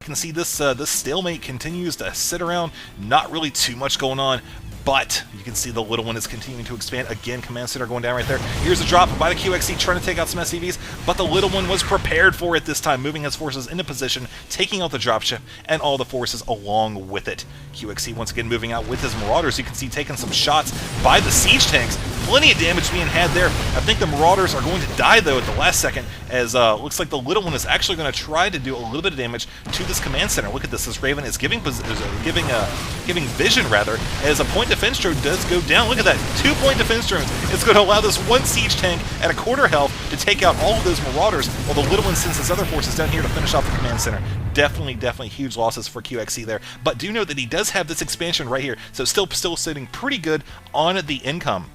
can see this this stalemate continues to sit around, not really too much going on. But you can see the little one is continuing to expand. Again, command center going down right there. Here's a drop by the QXC trying to take out some SCVs, but the little one was prepared for it this time, moving his forces into position, taking out the dropship, and all the forces along with it. QXC once again moving out with his Marauders. You can see taking some shots by the siege tanks. Plenty of damage being had there. I think the Marauders are going to die, though, at the last second, as looks like the little one is actually going to try to do a little bit of damage to this command center. Look at this. This Raven is giving vision, rather, as a point defense drone does go down. Look at that. 2-point defense drones. It's going to allow this one siege tank at a quarter health to take out all of those Marauders, while the little one sends his other forces down here to finish off the command center. Definitely huge losses for QXC there. But do know that he does have this expansion right here, so still sitting pretty good on the income.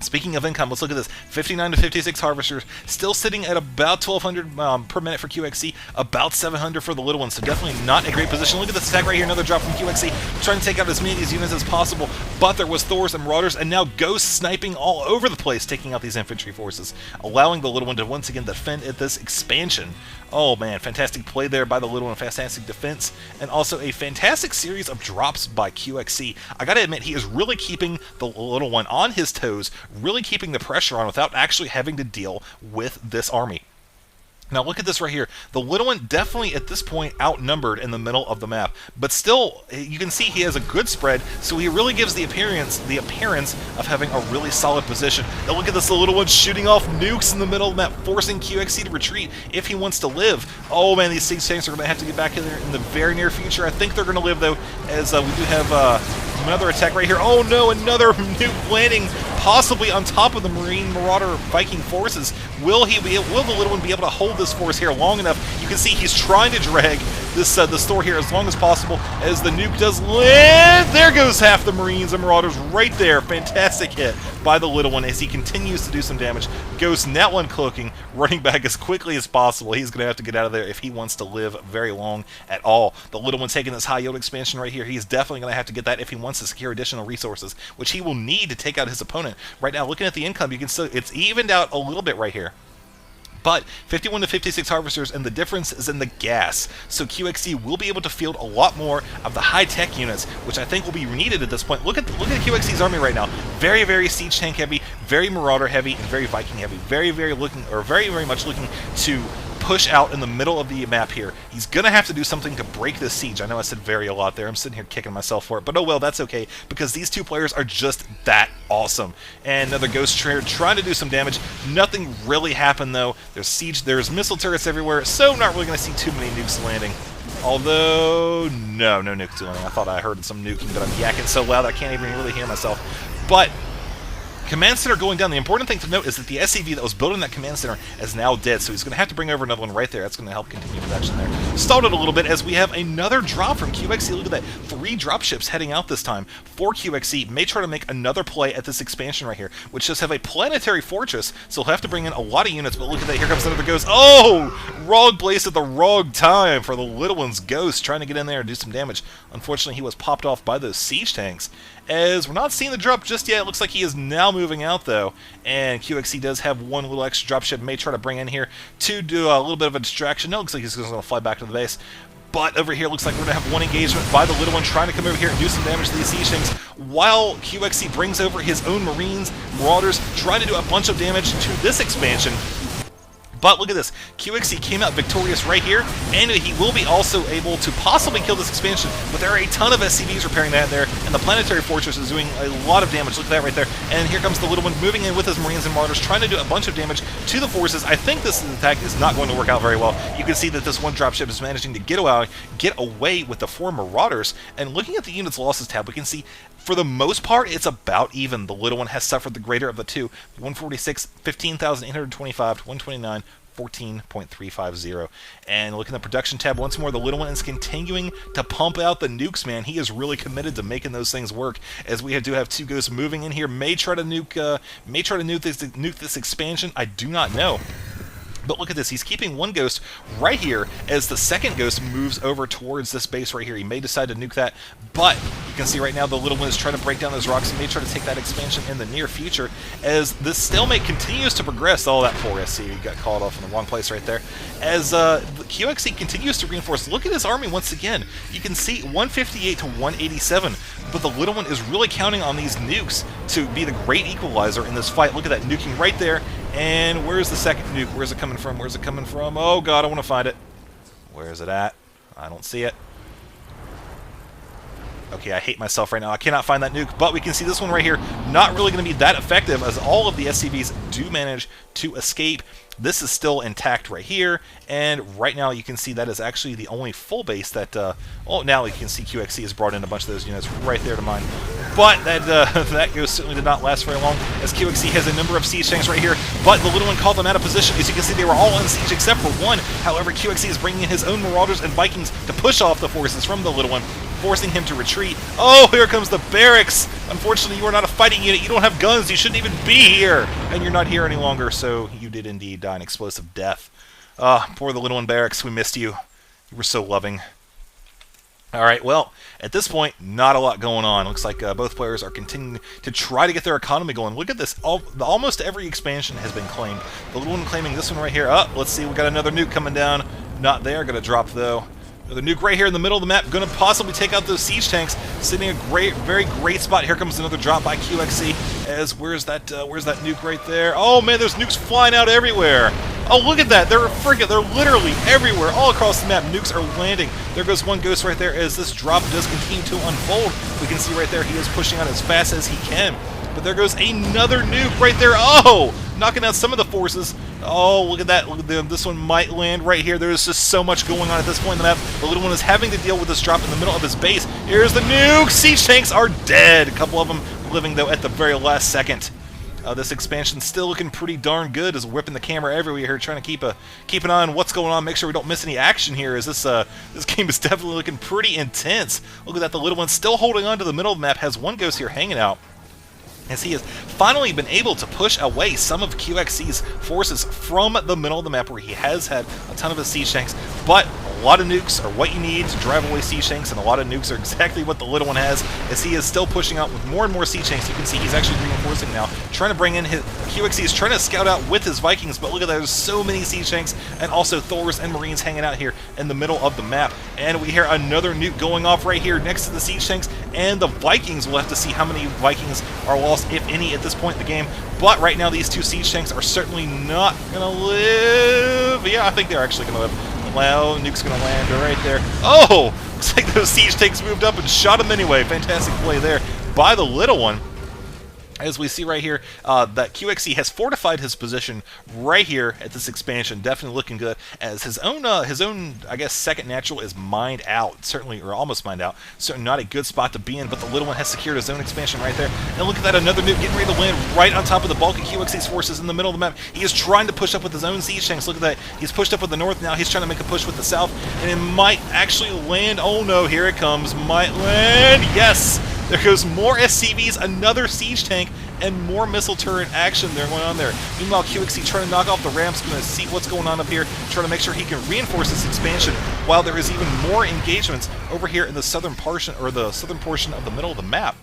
Speaking of income, let's look at this. 59 to 56 harvesters, still sitting at about 1,200 per minute for QXC, about 700 for the little one, so definitely not a great position. Look at this attack right here, another drop from QXC, trying to take out as many of these units as possible, but there was Thors and Marauders, and now Ghosts sniping all over the place, taking out these infantry forces, allowing the little one to once again defend at this expansion. Oh man, fantastic play there by the little one, fantastic defense, and also a fantastic series of drops by QXC. I gotta admit, he is really keeping the little one on his toes, really keeping the pressure on without actually having to deal with this army. Now look at this right here. The little one definitely at this point outnumbered in the middle of the map, but still you can see he has a good spread, so he really gives the appearance of having a really solid position. Now look at this, the little one shooting off nukes in the middle of the map, forcing QXC to retreat if he wants to live. Oh man, these siege tanks are going to have to get back in there in the very near future. I think they're going to live though, as we do have another attack right here. Oh no, another nuke landing possibly on top of the Marine Marauder Viking forces. Will the little one be able to hold this force here long enough? You can see he's trying to drag this Thor here as long as possible as the nuke does land. There goes half the Marines and Marauders right there. Fantastic hit by the little one as he continues to do some damage. Ghost net one cloaking, running back as quickly as possible. He's going to have to get out of there if he wants to live very long at all. The little one taking this high yield expansion right here. He's definitely going to have to get that if he wants to secure additional resources, which he will need to take out his opponent. Right now, looking at the income, you can still, it's evened out a little bit right here. But 51 to 56 harvesters, and the difference is in the gas. So QXC will be able to field a lot more of the high-tech units, which I think will be needed at this point. Look at QXC's army right now. Very siege tank heavy, very Marauder heavy, and very Viking heavy. Very much looking to push out in the middle of the map here. He's gonna have to do something to break this siege. I know I said very a lot there. I'm sitting here kicking myself for it, but oh well, that's okay, because these two players are just that awesome. And another Ghost Trader trying to do some damage. Nothing really happened though. There's missile turrets everywhere, so not really gonna see too many nukes landing. Although, no nukes landing. I thought I heard some nuking, but I'm yakking so loud I can't even really hear myself. But command center going down. The important thing to note is that the SCV that was building that command center is now dead, so he's going to have to bring over another one right there. That's going to help continue production there. Stalled it a little bit as we have another drop from QXC. Look at that. 3 dropships heading out this time for QXC. May try to make another play at this expansion right here, which does have a planetary fortress, so he'll have to bring in a lot of units, but look at that. Here comes another Ghost. Oh! Wrong place at the wrong time for the little one's Ghost, trying to get in there and do some damage. Unfortunately, he was popped off by those siege tanks. As we're not seeing the drop just yet. It looks like he is now moving out, though. And QXC does have one little extra dropship. May try to bring in here to do a little bit of a distraction. No, it looks like he's going to fly back to the base. But over here, looks like we're going to have one engagement by the little one trying to come over here and do some damage to these siege tanks, while QXC brings over his own Marines, Marauders, trying to do a bunch of damage to this expansion. But look at this, QXC came out victorious right here, and he will be also able to possibly kill this expansion, but there are a ton of SCVs repairing that there, and the Planetary Fortress is doing a lot of damage. Look at that right there, and here comes the little one moving in with his Marines and Marauders, trying to do a bunch of damage to the forces. I think this attack is not going to work out very well. You can see that this one dropship is managing to get away with the 4 Marauders, and looking at the units losses tab, we can see for the most part, it's about even. The little one has suffered the greater of the two. 146, 15,825 to 129, 14.350. And looking at the production tab once more, the little one is continuing to pump out the nukes, man. He is really committed to making those things work, as we do have 2 Ghosts moving in here. May try to nuke this expansion. I do not know. But look at this, he's keeping one ghost right here as the second ghost moves over towards this base right here. He may decide to nuke that, but you can see right now the little one is trying to break down those rocks. He may try to take that expansion in the near future as this stalemate continues to progress. Oh, that poor SC got called off in the wrong place right there. As the QXC continues to reinforce, look at his army once again. You can see 158 to 187, but the little one is really counting on these nukes to be the great equalizer in this fight. Look at that nuking right there. And where's the second nuke? Where's it coming from? Where's it coming from? Oh god, I want to find it. Where is it at? I don't see it. Okay, I hate myself right now. I cannot find that nuke, but we can see this one right here not really going to be that effective as all of the SCVs do manage to escape. This is still intact right here, and right now you can see that is actually the only full base that, oh, now you can see QXC has brought in a bunch of those units right there to mine. But that that ghost certainly did not last very long, as QXC has a number of siege tanks right here, but the little one called them out of position. As you can see, they were all in siege except for one. However, QXC is bringing in his own Marauders and Vikings to push off the forces from the little one, forcing him to retreat. Oh, here comes the barracks! Unfortunately, you are not a fighting unit. You don't have guns. You shouldn't even be here. And you're not here any longer, so you did indeed die an explosive death. Poor the little one barracks. We missed you. You were so loving. Alright, well, at this point, not a lot going on. Looks like both players are continuing to try to get their economy going. Look at this. Almost every expansion has been claimed. The little one claiming this one right here. Oh, let's see. We got another nuke coming down. Not there. Going to drop, though. The nuke right here in the middle of the map, going to possibly take out those siege tanks. Sitting in a very great spot. Here comes another drop by QXC. As where's that nuke right there? Oh man, there's nukes flying out everywhere. Oh, look at that! They're literally everywhere, all across the map. Nukes are landing. There goes one ghost right there. As this drop does continue to unfold, we can see right there he is pushing out as fast as he can. But there goes another nuke right there. Oh, knocking out some of the forces. Oh, look at that. This one might land right here. There's just so much going on at this point in the map. The little one is having to deal with this drop in the middle of his base. Here's the nuke. Siege tanks are dead. A couple of them living, though, at the very last second. This expansion's still looking pretty darn good, as whipping the camera everywhere here, trying to keep an eye on what's going on, make sure we don't miss any action here, as this game is definitely looking pretty intense. Look at that, the little one still holding on to the middle of the map, has one ghost here hanging out, as he has finally been able to push away some of QXC's forces from the middle of the map, where he has had a ton of his siege tanks. But a lot of nukes are what you need to drive away siege tanks, and a lot of nukes are exactly what the little one has, as he is still pushing out with more and more siege tanks. You can see he's actually reinforcing now, trying to bring in his QXC is trying to scout out with his Vikings, but look at that, there's so many siege tanks, and also Thors and Marines hanging out here in the middle of the map. And we hear another nuke going off right here next to the siege tanks, and the Vikings, will have to see how many Vikings are lost, if any, at this point in the game. But right now, these two siege tanks are certainly not going to live. Yeah, I think they're actually going to live. Well, nuke's going to land right there. Oh! Looks like those siege tanks moved up and shot him anyway. Fantastic play there by the little one. As we see right here, that QXC has fortified his position right here at this expansion. Definitely looking good, as his own, I guess, second natural is mined out, certainly, or almost mined out. Certainly not a good spot to be in, but the little one has secured his own expansion right there. And look at that, another nuke getting ready to land right on top of the bulk of QXC's forces in the middle of the map. He is trying to push up with his own siege tanks. Look at that. He's pushed up with the north now. He's trying to make a push with the south, and it might actually land. Oh no, here it comes. Might land. Yes! There goes more SCVs, another siege tank, and more missile turret action there going on there. Meanwhile, QXC trying to knock off the ramps, going to see what's going on up here, trying to make sure he can reinforce this expansion, while there is even more engagements over here in the southern portion, of the middle of the map.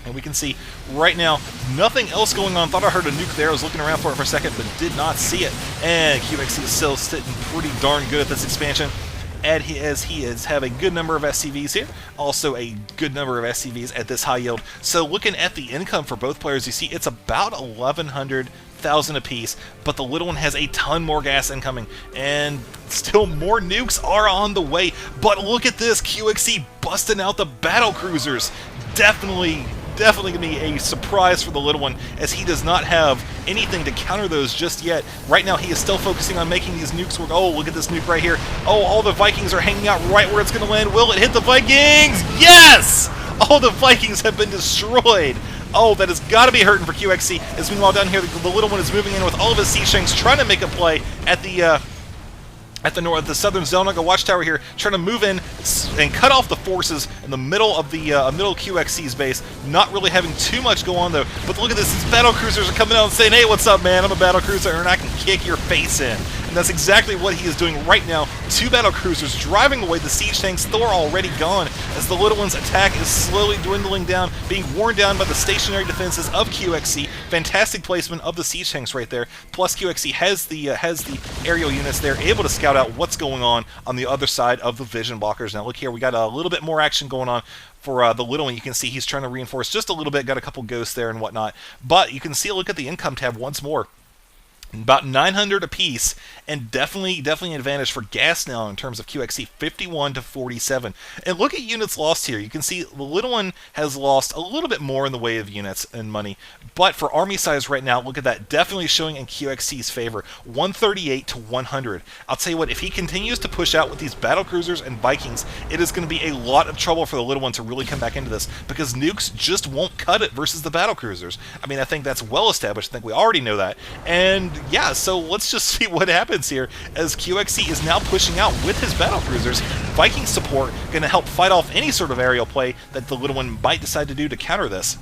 And we can see right now, nothing else going on. Thought I heard a nuke there. I was looking around for it for a second, but did not see it. And QXC is still sitting pretty darn good at this expansion, as he is have a good number of SCVs here, also a good number of SCVs at this high yield. So looking at the income for both players, you see it's about 1,100,000 apiece, but the little one has a ton more gas incoming, and still more nukes are on the way. But look at this, QXC busting out the battle cruisers. Definitely going to be a surprise for the little one, as he does not have anything to counter those just yet. Right now, he is still focusing on making these nukes work. Oh, look at this nuke right here. Oh, all the Vikings are hanging out right where it's going to land. Will it hit the Vikings? Yes! All the Vikings have been destroyed. Oh, that has got to be hurting for QXC. As meanwhile, down here, the little one is moving in with all of his siege tanks, trying to make a play at the southern Zelnaga watchtower here, trying to move in and cut off the forces in the middle of the middle QXC's base. Not really having too much go on though. But look at this, these battle cruisers are coming out and saying, "Hey, what's up, man? I'm a battle cruiser and I can kick your face in. And that's exactly what he is doing right now. 2 battlecruisers driving away the siege tanks. Thor already gone as the little one's attack is slowly dwindling down, being worn down by the stationary defenses of QXC. Fantastic placement of the siege tanks right there. Plus QXC has the aerial units there, able to scout out what's going on the other side of the vision blockers. Now look here, we got a little bit more action going on for the little one. You can see he's trying to reinforce just a little bit, got a couple ghosts there and whatnot. But you can see, look at the income tab once more. About 900 apiece, and definitely an advantage for gas now in terms of QXC, 51 to 47. And look at units lost here. You can see the little one has lost a little bit more in the way of units and money, but for army size right now, look at that, definitely showing in QXC's favor, 138 to 100. I'll tell you what, if he continues to push out with these battlecruisers and Vikings, it is going to be a lot of trouble for the little one to really come back into this, because nukes just won't cut it versus the battlecruisers. I mean, I think that's well established. I think we already know that. And yeah, so let's just see what happens here as QXC is now pushing out with his battlecruisers. Viking support going to help fight off any sort of aerial play that the little one might decide to do to counter this.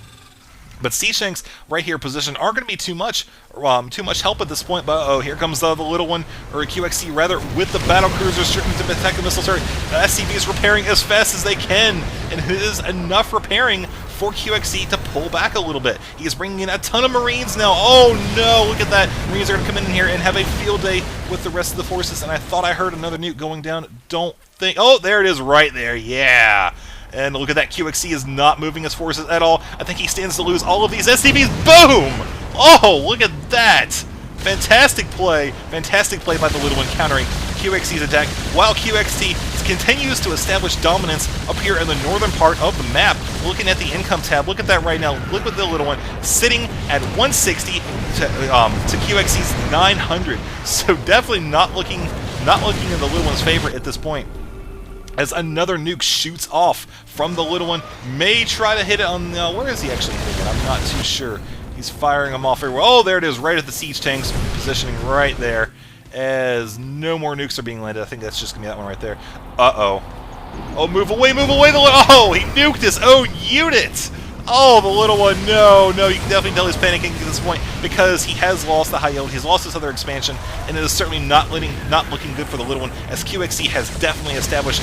But siege tanks right here positioned aren't going to be too much help at this point. But oh, here comes the little one, or QXC rather, with the battlecruisers stricken to attack the missile turret. The SCV is repairing as fast as they can, and it is enough repairing for QXC to pull back a little bit. He is bringing in a ton of Marines now. Oh no, look at that. Marines are going to come in here and have a field day with the rest of the forces, and I thought I heard another nuke going down. Don't think... Oh, there it is right there. Yeah. And look at that, QXC is not moving his forces at all. I think he stands to lose all of these SCVs. Boom! Oh, look at that! Fantastic play by the little one countering QXC's attack, while QXC continues to establish dominance up here in the northern part of the map. Looking at the income tab, look at that right now. Look at the little one sitting at 160 to QXC's 900. So definitely not looking in the little one's favor at this point, as another nuke shoots off from the little one. May try to hit it on... where is he actually hitting it? I'm not too sure. He's firing them off everywhere. Oh, there it is, right at the siege tanks, positioning right there, as no more nukes are being landed. I think that's just going to be that one right there. Uh-oh. Oh, move away, the little... Oh, he nuked his own unit! Oh, the little one, no, you can definitely tell he's panicking at this point, because he has lost the high yield, he's lost his other expansion, and it is certainly not looking good for the little one, as QXC has definitely established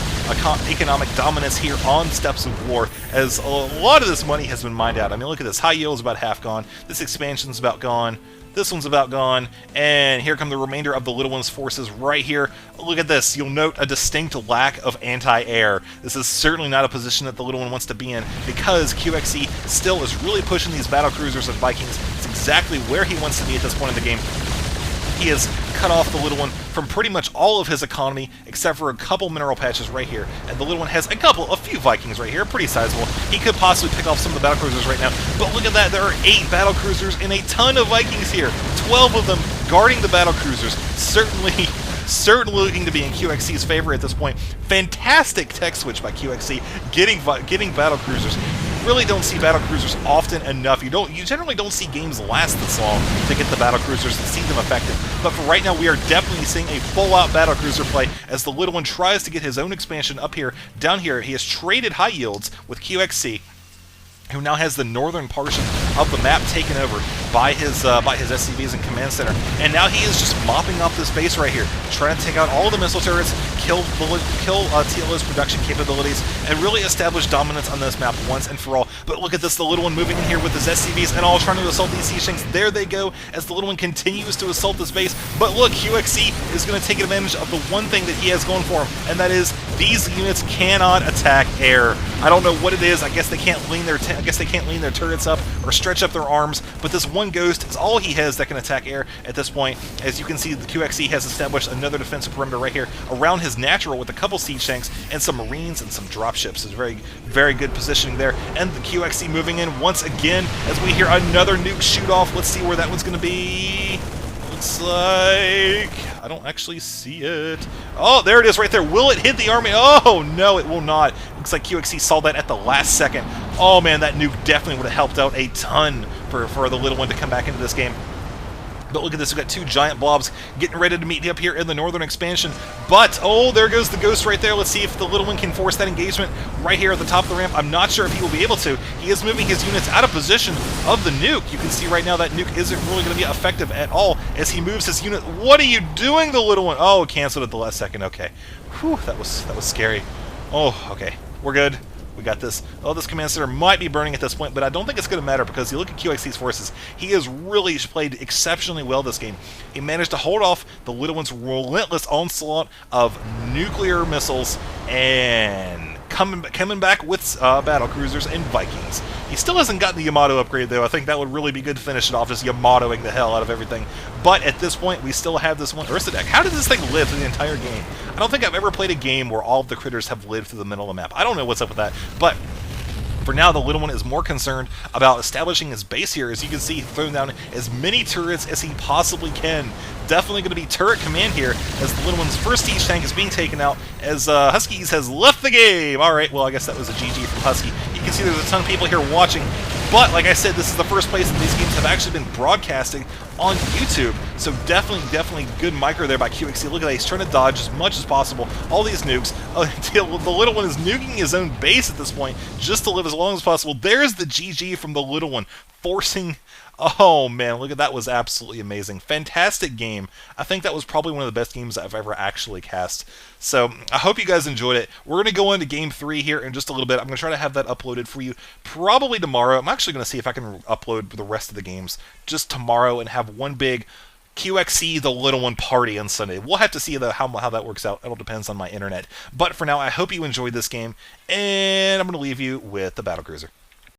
economic dominance here on Steps of War, as a lot of this money has been mined out. I mean, look at this, high yield is about half gone, this expansion's about gone, this one's about gone, and here come the remainder of the little one's forces right here. Look at this. You'll note a distinct lack of anti-air. This is certainly not a position that the little one wants to be in, because QXC still is really pushing these battlecruisers and Vikings. It's exactly where he wants to be at this point in the game. He has cut off the little one from pretty much all of his economy, except for a couple mineral patches right here. And the little one has a few Vikings right here, pretty sizable. He could possibly pick off some of the battlecruisers right now. But look at that, there are 8 battlecruisers and a ton of Vikings here. 12 of them guarding the battlecruisers. Certainly looking to be in QXC's favor at this point. Fantastic tech switch by QXC, getting battlecruisers. Really don't see battlecruisers often enough. You generally don't see games last this long to get the battlecruisers and see them effective. But for right now, we are definitely seeing a full-out battlecruiser play as the little one tries to get his own expansion up here. Down here, he has traded high yields with QXC, who now has the northern portion of the map taken over by his SCVs and command center, and now he is just mopping up this base right here, trying to take out all the missile turrets, kill TLO's production capabilities, and really establish dominance on this map once and for all. But look at this, the little one moving in here with his SCVs and all, trying to assault these siege tanks. There they go, as the little one continues to assault this base. But look, QXC is going to take advantage of the one thing that he has going for him, and that is these units cannot attack air. I don't know what it is. I guess they can't lean their turrets up or stretch up their arms. But this one ghost is all he has that can attack air at this point. As you can see, the QXC has established another defensive perimeter right here around his natural with a couple siege tanks and some Marines and some dropships. It's very, very good positioning there. And the QXC moving in once again as we hear another nuke shoot off. Let's see where that one's going to be. Looks like... I don't actually see it. Oh, there it is right there. Will it hit the army? Oh, no, it will not. Looks like QXC saw that at the last second. Oh, man, that nuke definitely would have helped out a ton for the little one to come back into this game. But look at this, we've got two giant blobs getting ready to meet up here in the northern expansion. But, oh, there goes the ghost right there. Let's see if the little one can force that engagement right here at the top of the ramp. I'm not sure if he will be able to. He is moving his units out of position of the nuke. You can see right now that nuke isn't really going to be effective at all as he moves his unit. What are you doing, the little one? Oh, canceled at the last second. Okay. Whew, that was scary. Oh, okay. We're good. We got this. Oh, this command center might be burning at this point, but I don't think it's going to matter because you look at QXC's forces. He has really played exceptionally well this game. He managed to hold off the little one's relentless onslaught of nuclear missiles and coming back with battle cruisers and Vikings. He still hasn't gotten the Yamato upgrade, though. I think that would really be good to finish it off, just Yamatoing the hell out of everything. But at this point, we still have this one Ursa deck. How did this thing live through the entire game? I don't think I've ever played a game where all of the critters have lived through the middle of the map. I don't know what's up with that, but for now, the little one is more concerned about establishing his base here. As you can see, he's throwing down as many turrets as he possibly can. Definitely going to be turret command here as the little one's first siege tank is being taken out as Huskies has left the game. All right, well, I guess that was a GG from Husky. You can see there's a ton of people here watching. But, like I said, this is the first place that these games have actually been broadcasting on YouTube. So definitely good micro there by QXC. Look at that, he's trying to dodge as much as possible all these nukes until the little one is nuking his own base at this point just to live as long as possible. There's the GG from the little one, forcing... Oh man, look at that, was absolutely amazing. Fantastic game. I think that was probably one of the best games I've ever actually cast. So I hope you guys enjoyed it. We're going to go into Game 3 here in just a little bit. I'm going to try to have that uploaded for you probably tomorrow. I'm actually going to see if I can upload the rest of the games just tomorrow and have one big QXC the little one party on Sunday. We'll have to see how that works out. It all depends on my internet. But for now, I hope you enjoyed this game, and I'm going to leave you with the Battlecruiser.